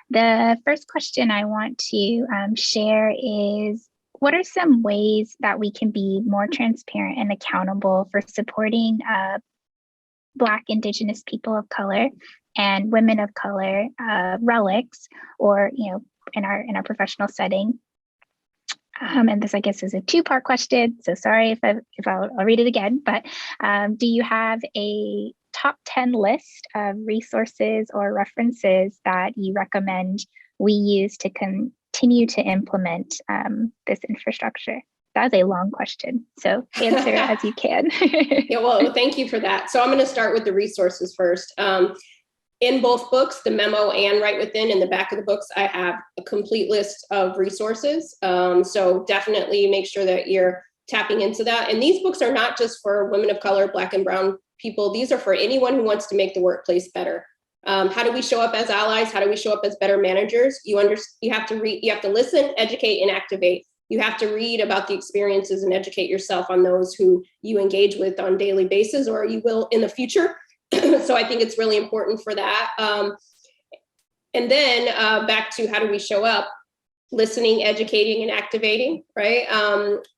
The first question I want to share is, what are some ways that we can be more transparent and accountable for supporting Black, Indigenous people of color and women of color relics, or in our professional setting? And this, I guess, is a two-part question, so sorry if I'll read it again. But do you have a top 10 list of resources or references that you recommend we use to continue to implement this infrastructure? That was a long question, so answer as you can. Yeah, well, thank you for that. So I'm going to start with the resources first. In both books, the memo and right within, in the back of the books, I have a complete list of resources. So definitely make sure that you're tapping into that. And these books are not just for women of color, Black and brown people, these are for anyone who wants to make the workplace better. How do we show up as allies? How do we show up as better managers? You have to read, you have to listen, educate, and activate. You have to read about the experiences and educate yourself on those who you engage with on a daily basis, or you will in the future. So I think it's really important for that. And then back to how do we show up? Listening, educating, and activating, right?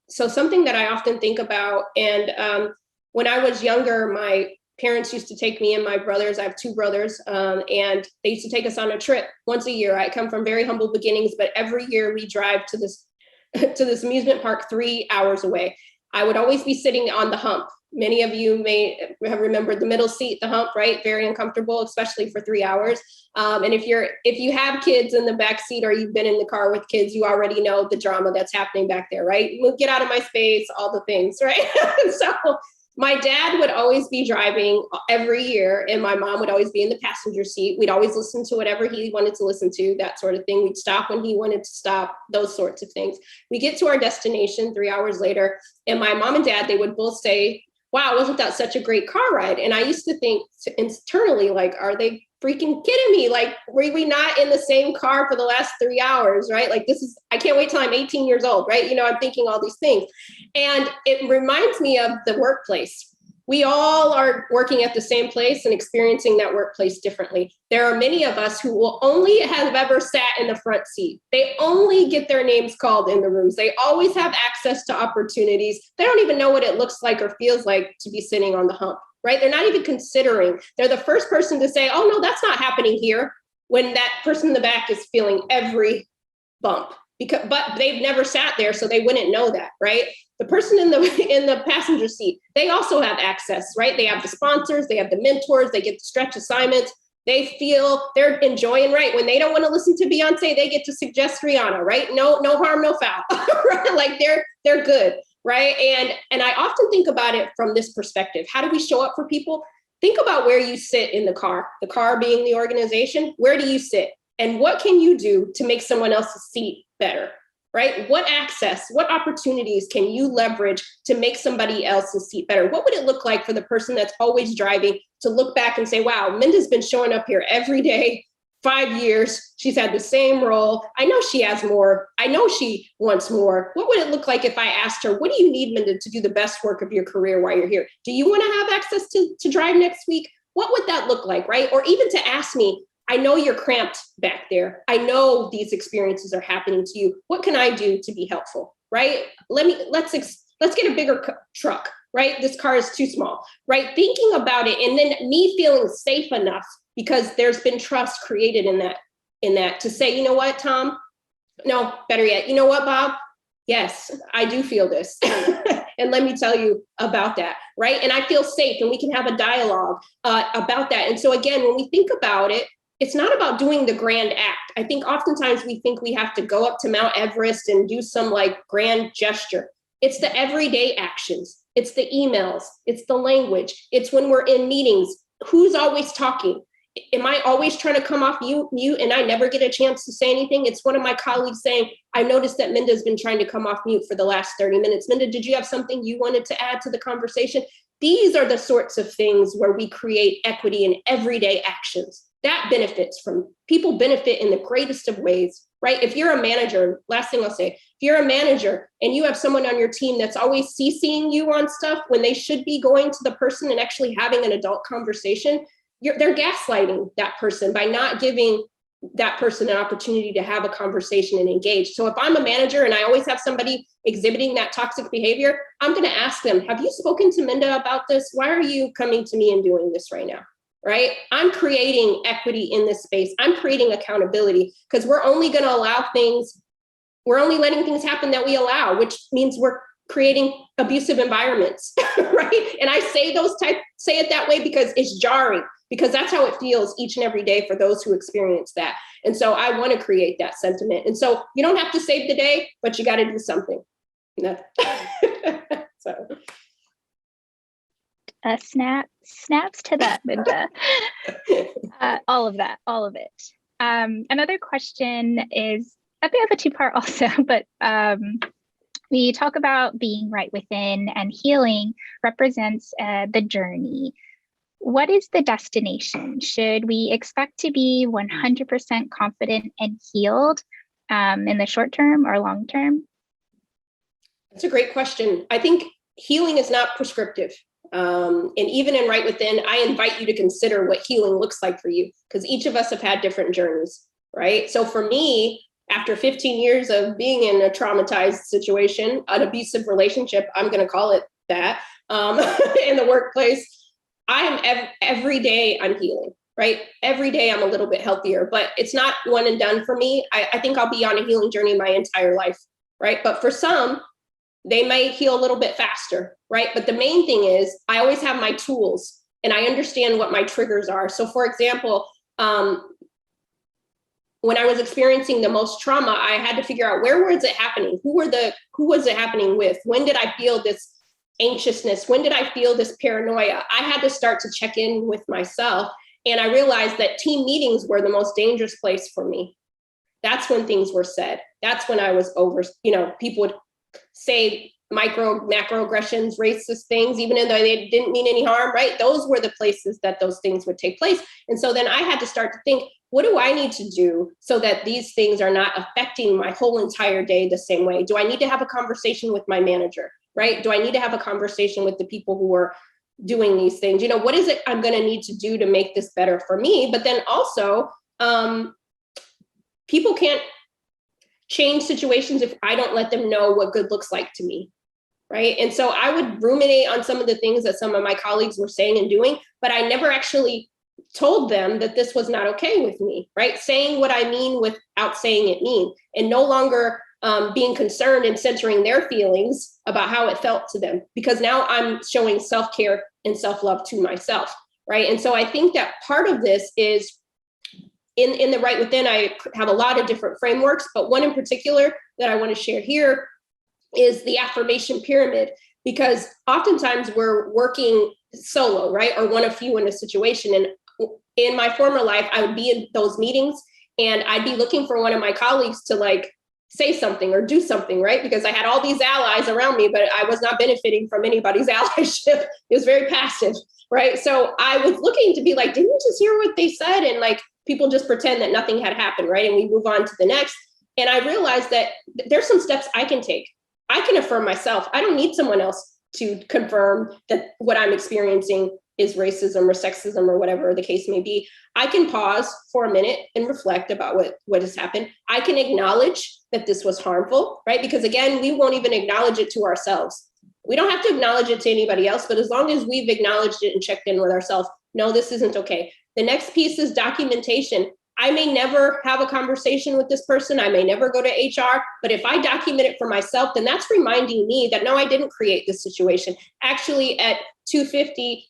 So something that I often think about, and when I was younger, my parents used to take me and my brothers, I have two brothers, and they used to take us on a trip once a year. I come from very humble beginnings, but every year we drive to this amusement park 3 hours away. I would always be sitting on the hump. Many of you may have remembered the middle seat, the hump, right? Very uncomfortable, especially for 3 hours. And if you have kids in the back seat, or you've been in the car with kids, you already know the drama that's happening back there, right? Get out of my space, all the things, right? So my dad would always be driving every year, and my mom would always be in the passenger seat. We'd always listen to whatever he wanted to listen to, that sort of thing. We'd stop when he wanted to stop, those sorts of things. We get to our destination 3 hours later, and my mom and dad, they would both say, wow, wasn't that such a great car ride? And I used to think internally, like, are they freaking kidding me? Like, were we not in the same car for the last 3 hours, right? Like, I can't wait till I'm 18 years old, right? You know, I'm thinking all these things. And it reminds me of the workplace. We all are working at the same place and experiencing that workplace differently. There are many of us who will only have ever sat in the front seat. They only get their names called in the rooms. They always have access to opportunities. They don't even know what it looks like or feels like to be sitting on the hump, right? They're not even considering. They're the first person to say, oh, no, that's not happening here, when that person in the back is feeling every bump. But they've never sat there, so they wouldn't know that, right? The person in the passenger seat, they also have access, right? They have the sponsors, they have the mentors, they get the stretch assignments. They feel they're enjoying, right? When they don't want to listen to Beyonce, they get to suggest Rihanna, right? No harm, no foul, right? Like they're good, right? And I often think about it from this perspective. How do we show up for people? Think about where you sit in the car being the organization. Where do you sit? And what can you do to make someone else's seat better, right? What access, what opportunities can you leverage to make somebody else's seat better? What would it look like for the person that's always driving to look back and say, wow, Minda's been showing up here every day, 5 years. She's had the same role. I know she has more. I know she wants more. What would it look like if I asked her, what do you need, Minda, to do the best work of your career while you're here? Do you want to have access to drive next week? What would that look like, right? Or even to ask me, I know you're cramped back there. I know these experiences are happening to you. What can I do to be helpful, right? Let's get a bigger truck, right? This car is too small, right? Thinking about it, and then me feeling safe enough because there's been trust created in that to say, you know what, Tom? No, better yet, you know what, Bob? Yes, I do feel this. And let me tell you about that, right? And I feel safe, and we can have a dialogue about that. And so again, when we think about it, it's not about doing the grand act. I think oftentimes we think we have to go up to Mount Everest and do some like grand gesture. It's the everyday actions. It's the emails. It's the language. It's when we're in meetings. Who's always talking? Am I always trying to come off mute and I never get a chance to say anything? It's one of my colleagues saying, I noticed that Minda's been trying to come off mute for the last 30 minutes. Minda, did you have something you wanted to add to the conversation? These are the sorts of things where we create equity in everyday actions. That benefits from people benefit in the greatest of ways, right? If you're a manager, last thing I'll say, if you're a manager and you have someone on your team that's always CCing you on stuff when they should be going to the person and actually having an adult conversation, they're gaslighting that person by not giving that person an opportunity to have a conversation and engage. So if I'm a manager and I always have somebody exhibiting that toxic behavior, I'm going to ask them, have you spoken to Minda about this? Why are you coming to me and doing this right now? Right? I'm creating equity in this space. I'm creating accountability because we're only going to allow things. We're only letting things happen that we allow, which means we're creating abusive environments, right? And I say it that way because it's jarring, because that's how it feels each and every day for those who experience that. And so I want to create that sentiment. And so you don't have to save the day, but you got to do something. So. Snaps to that, Minda. All of it. Another question is a bit of a two-part also, but we talk about being right within, and healing represents the journey. what is the destination? Should we expect to be 100% confident and healed in the short term or long term? That's a great question. I think healing is not prescriptive. And even in Right Within, I invite you to consider what healing looks like for you, because each of us have had different journeys, right? So for me, after 15 years of being in a traumatized situation, an abusive relationship, I'm going to call it that, in the workplace, I am every day I'm healing, right? Every day I'm a little bit healthier, but it's not one and done for me. I think I'll be on a healing journey my entire life, right? But for some, they might heal a little bit faster, right? But the main thing is I always have my tools and I understand what my triggers are. So for example, when I was experiencing the most trauma, I had to figure out where was it happening? Who was it happening with? When did I feel this anxiousness? When did I feel this paranoia? I had to start to check in with myself. And I realized that team meetings were the most dangerous place for me. That's when things were said. That's when I was over, people would say macroaggressions, racist things, even though they didn't mean any harm, right? Those were the places that those things would take place. And so then I had to start to think, what do I need to do so that these things are not affecting my whole entire day the same way? Do I need to have a conversation with my manager, right? Do I need to have a conversation with the people who are doing these things? What is it I'm going to need to do to make this better for me? But then also, people can't change situations if I don't let them know what good looks like to me, right? And so I would ruminate on some of the things that some of my colleagues were saying and doing, but I never actually told them that this was not okay with me, right? Saying what I mean without saying it mean, and no longer being concerned and centering their feelings about how it felt to them, because now I'm showing self-care and self-love to myself, right? And so I think that part of this is in the Right Within, I have a lot of different frameworks, but one in particular that I want to share here is the affirmation pyramid, because oftentimes we're working solo, right? Or one of few in a situation. And in my former life, I would be in those meetings and I'd be looking for one of my colleagues to say something or do something, right? Because I had all these allies around me, but I was not benefiting from anybody's allyship. It was very passive, right? So I was looking to be like, didn't you just hear what they said? And people just pretend that nothing had happened, right? And we move on to the next. And I realized that there's some steps I can take. I can affirm myself. I don't need someone else to confirm that what I'm experiencing is racism or sexism or whatever the case may be. I can pause for a minute and reflect about what has happened. I can acknowledge that this was harmful, right? Because again, we won't even acknowledge it to ourselves. We don't have to acknowledge it to anybody else, but as long as we've acknowledged it and checked in with ourselves, no, this isn't okay. The next piece is documentation. I may never have a conversation with this person. I may never go to HR, but if I document it for myself, then that's reminding me that, no, I didn't create this situation. Actually, at 2:50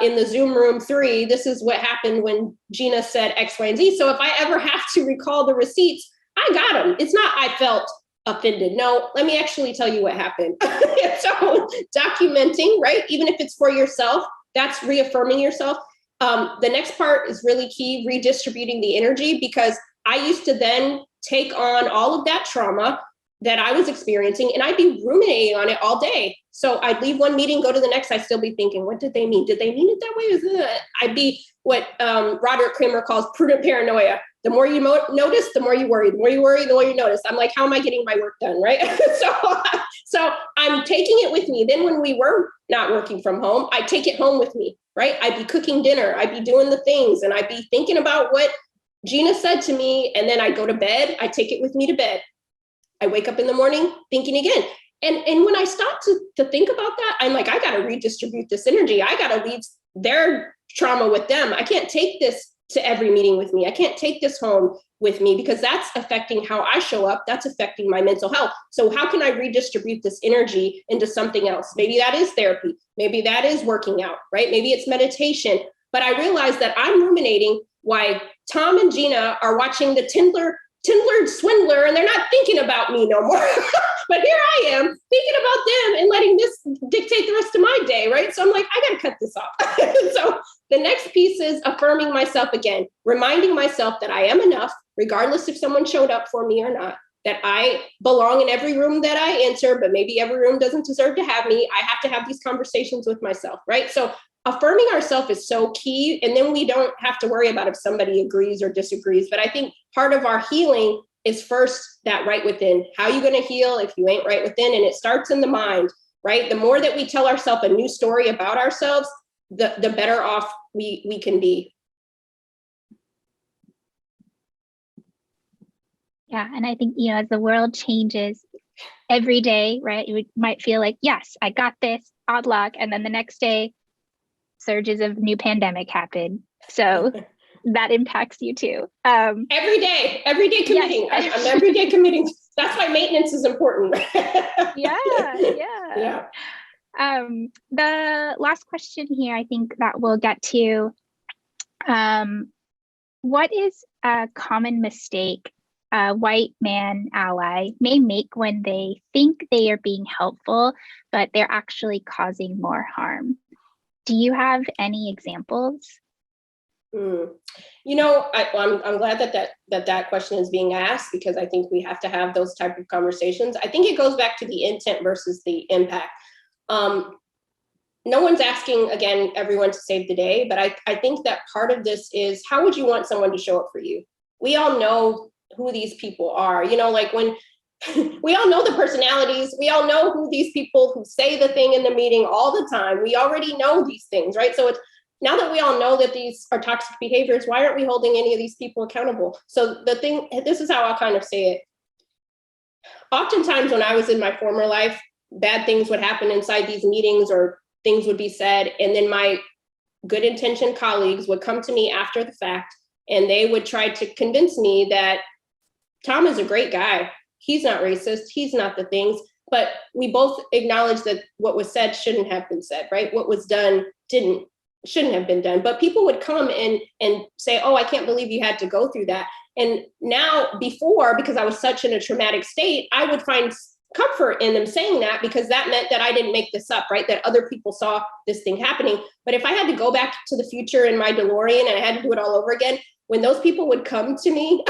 in the Zoom room 3, this is what happened when Gina said X, Y, and Z. So if I ever have to recall the receipts, I got them. It's not I felt offended. No, let me actually tell you what happened. So documenting, right? Even if it's for yourself, that's reaffirming yourself. The next part is really key, redistributing the energy, because I used to then take on all of that trauma that I was experiencing and I'd be ruminating on it all day. So I'd leave one meeting, go to the next, I'd still be thinking, what did they mean? Did they mean it that way? I'd be what Roderick Kramer calls prudent paranoia. The more you notice, the more you worry. The more you worry, the more you notice. I'm like, how am I getting my work done, right? So I'm taking it with me. Then when we were not working from home, I take it home with me, right? I'd be cooking dinner. I'd be doing the things and I'd be thinking about what Gina said to me. And then I go to bed. I take it with me to bed. I wake up in the morning thinking again. And when I stop to think about that, I'm like, I got to redistribute this energy. I got to leave their trauma with them. I can't take this to every meeting with me. I can't take this home with me because that's affecting how I show up. That's affecting my mental health. So how can I redistribute this energy into something else? Maybe that is therapy. Maybe that is working out, right? Maybe it's meditation. But I realized that I'm ruminating why Tom and Gina are watching the Tinder Swindler and they're not thinking about me no more. But here I am thinking about them and letting this dictate the rest of my day, right? So I'm like, I got to cut this off. So the next piece is affirming myself again, reminding myself that I am enough, regardless if someone showed up for me or not, that I belong in every room that I enter, but maybe every room doesn't deserve to have me. I have to have these conversations with myself, right? So affirming ourselves is so key. And then we don't have to worry about if somebody agrees or disagrees. But I think part of our healing is first that right within. How are you going to heal if you ain't right within? And it starts in the mind, right? The more that we tell ourselves a new story about ourselves, the better off we can be. Yeah. And I think, as the world changes every day, right, you might feel like, yes, I got this, odd luck. And then the next day, surges of new pandemic happen. So that impacts you too. Every day committing. Yes. I'm every day committing. That's why maintenance is important. Yeah. The last question here, I think that we'll get to, what is a common mistake a white man ally may make when they think they are being helpful, but they're actually causing more harm? Do you have any examples? I'm glad that question is being asked, because I think we have to have those type of conversations. I think it goes back to the intent versus the impact. No one's asking, again, everyone to save the day, but I think that part of this is, how would you want someone to show up for you? We all know who these people are, like when we all know the personalities, we all know who these people who say the thing in the meeting all the time, we already know these things, right? So it's, now that we all know that these are toxic behaviors, why aren't we holding any of these people accountable? So this is how I'll kind of say it. Oftentimes when I was in my former life, bad things would happen inside these meetings, or things would be said, and then my good intentioned colleagues would come to me after the fact, and they would try to convince me that Tom is a great guy. He's not racist. He's not the things. But we both acknowledge that what was said shouldn't have been said, right? What was done shouldn't have been done. But people would come and say, oh, I can't believe you had to go through that. And now, before, because I was such in a traumatic state, I would find comfort in them saying that, because that meant that I didn't make this up, right? That other people saw this thing happening. But if I had to go back to the future in my DeLorean and I had to do it all over again, when those people would come to me,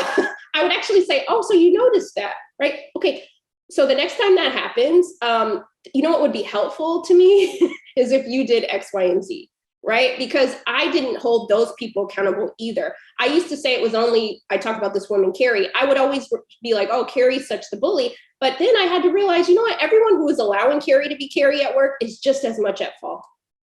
I would actually say, oh, so you noticed that, right? Okay. So the next time that happens, what would be helpful to me is if you did X, Y, and Z, right? Because I didn't hold those people accountable either. I used to say it was only, I talk about this woman, Carrie. I would always be like, oh, Carrie's such the bully. But then I had to realize, everyone who is allowing Carrie to be Carrie at work is just as much at fault.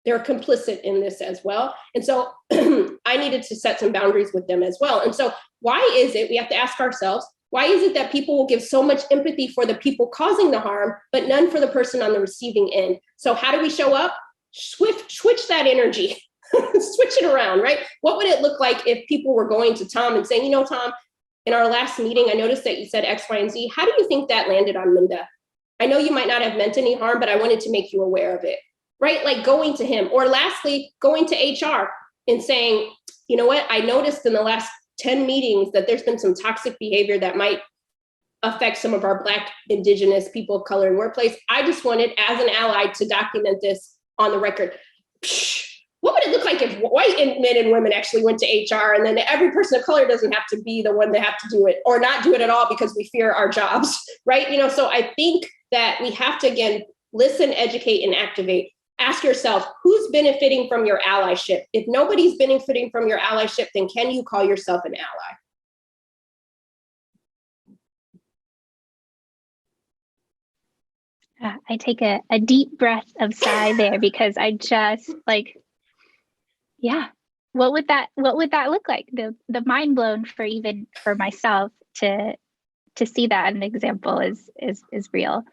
They're complicit in this as well. And so I needed to set some boundaries with them as well. And so why is it, we have to ask ourselves, why is it that people will give so much empathy for the people causing the harm, but none for the person on the receiving end? So how do we show up? Switch that energy, switch it around, right? What would it look like if people were going to Tom and saying, Tom, in our last meeting, I noticed that you said X, Y, and Z. How do you think that landed on Minda? I know you might not have meant any harm, but I wanted to make you aware of it, right? Like going to him. Or lastly, going to HR and saying, you know what? I noticed in the last 10 meetings that there's been some toxic behavior that might affect some of our Black, Indigenous, people of color in workplace. I just wanted, as an ally, to document this on the record. What would it look like if white men and women actually went to HR, and then every person of color doesn't have to be the one that have to do it, or not do it at all because we fear our jobs, right? So I think that we have to, again, listen, educate, and activate. Ask yourself, who's benefiting from your allyship? If nobody's benefiting from your allyship, then can you call yourself an ally? I take a deep breath of sigh there, because I just what would that look like? The mind blown for myself to see that an example is real.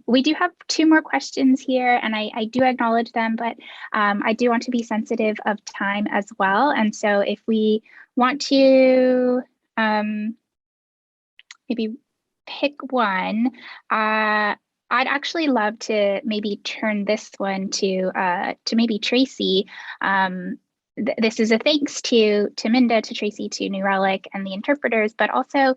We do have 2 more questions here, and I do acknowledge them, but I do want to be sensitive of time as well. And so if we want to maybe pick one, I'd actually love to maybe turn this one to maybe Tracy. This is a thanks to Minda, to Tracy, to New Relic, and the interpreters, but also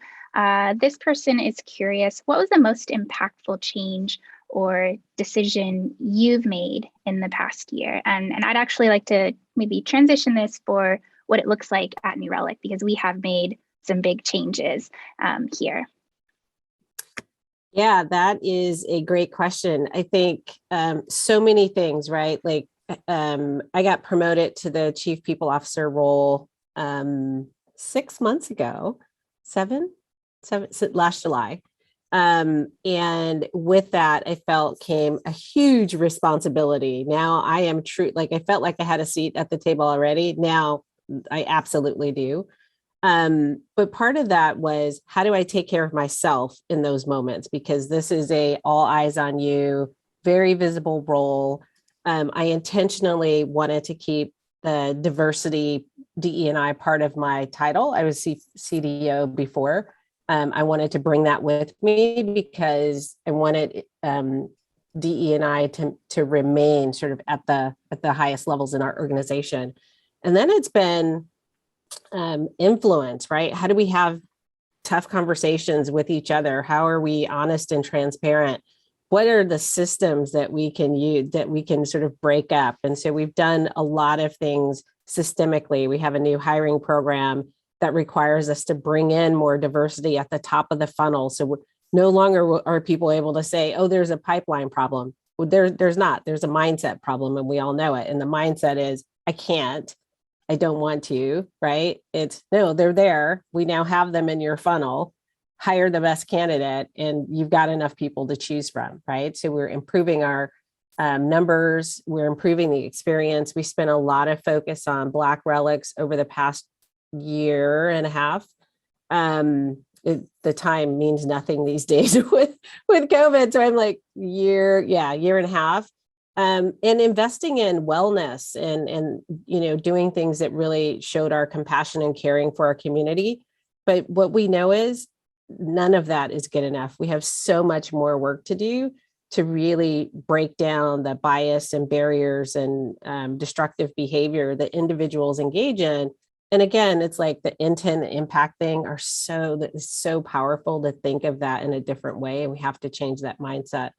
this person is curious, what was the most impactful change or decision you've made in the past year? And I'd actually like to maybe transition this for what it looks like at New Relic, because we have made some big changes here. Yeah, that is a great question. I think so many things, right? Like I got promoted to the chief people officer role 6 months ago, seven, so last July. And with that, I felt came a huge responsibility. Now I am true, like I felt like I had a seat at the table already. Now I absolutely do. But part of that was, how do I take care of myself in those moments? Because this is a all eyes on you, very visible role. I intentionally wanted to keep the diversity DE&I part of my title. I was CDO before. I wanted to bring that with me because I wanted DE&I to remain sort of at the highest levels in our organization. And then it's been influence, right? How do we have tough conversations with each other? How are we honest and transparent? What are the systems that we can use, that we can sort of break up? And so we've done a lot of things systemically. We have a new hiring program that requires us to bring in more diversity at the top of the funnel. So no longer are people able to say, oh, there's a pipeline problem. Well, there's not. There's a mindset problem, and we all know it. And the mindset is, I can't. I don't want to, right? It's no, they're there. We now have them in your funnel. Hire the best candidate, and you've got enough people to choose from, right? So we're improving our numbers. We're improving the experience. We spent a lot of focus on Black relics over the past year and a half. The time means nothing these days with COVID. So I'm like year and a half. And investing in wellness and doing things that really showed our compassion and caring for our community. But what we know is none of that is good enough. We have so much more work to do to really break down the bias and barriers and destructive behavior that individuals engage in. And again, it's like the intent and impact thing are so powerful to think of that in a different way. And we have to change that mindset.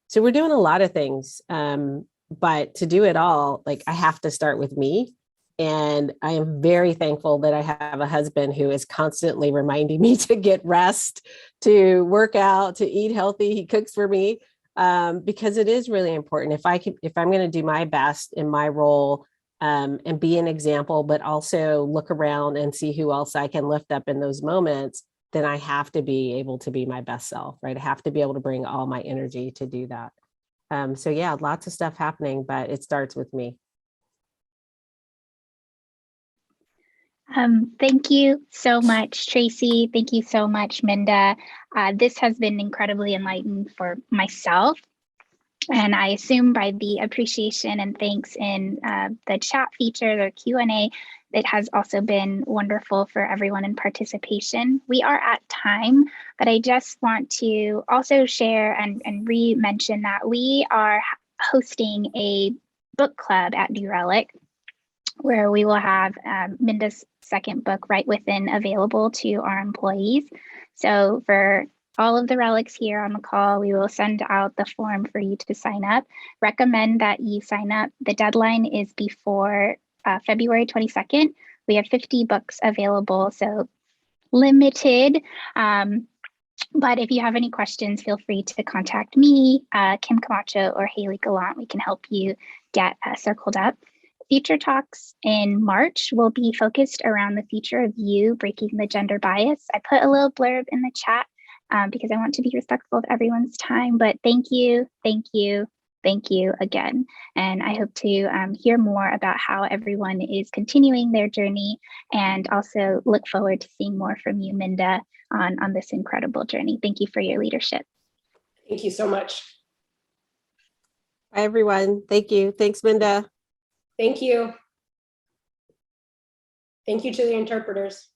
So we're doing a lot of things, but to do it all, like I have to start with me. And I am very thankful that I have a husband who is constantly reminding me to get rest, to work out, to eat healthy. He cooks for me because it is really important. If I'm going to do my best in my role and be an example, but also look around and see who else I can lift up in those moments, then I have to be able to be my best self, right? I have to be able to bring all my energy to do that. So yeah, lots of stuff happening, but it starts with me. Thank you so much, Tracy. Thank you so much, Minda. This has been incredibly enlightening for myself. And I assume by the appreciation and thanks in the chat feature, the Q&A, it has also been wonderful for everyone in participation. We are at time, but I just want to also share and re-mention that we are hosting a book club at New Relic, where we will have Minda's second book, Right Within, available to our employees. So for all of the relics here on the call, we will send out the form for you to sign up. Recommend that you sign up. The deadline is before February 22nd. We have 50 books available, so limited. But if you have any questions, feel free to contact me, Kim Camacho, or Haley Gallant. We can help you get circled up. FutureTalks in March will be focused around the future of you, breaking the gender bias. I put a little blurb in the chat because I want to be respectful of everyone's time, but thank you again. And I hope to hear more about how everyone is continuing their journey, and also look forward to seeing more from you, Minda, on this incredible journey. Thank you for your leadership. Thank you so much. Bye, everyone. Thank you. Thanks, Minda. Thank you. Thank you to the interpreters.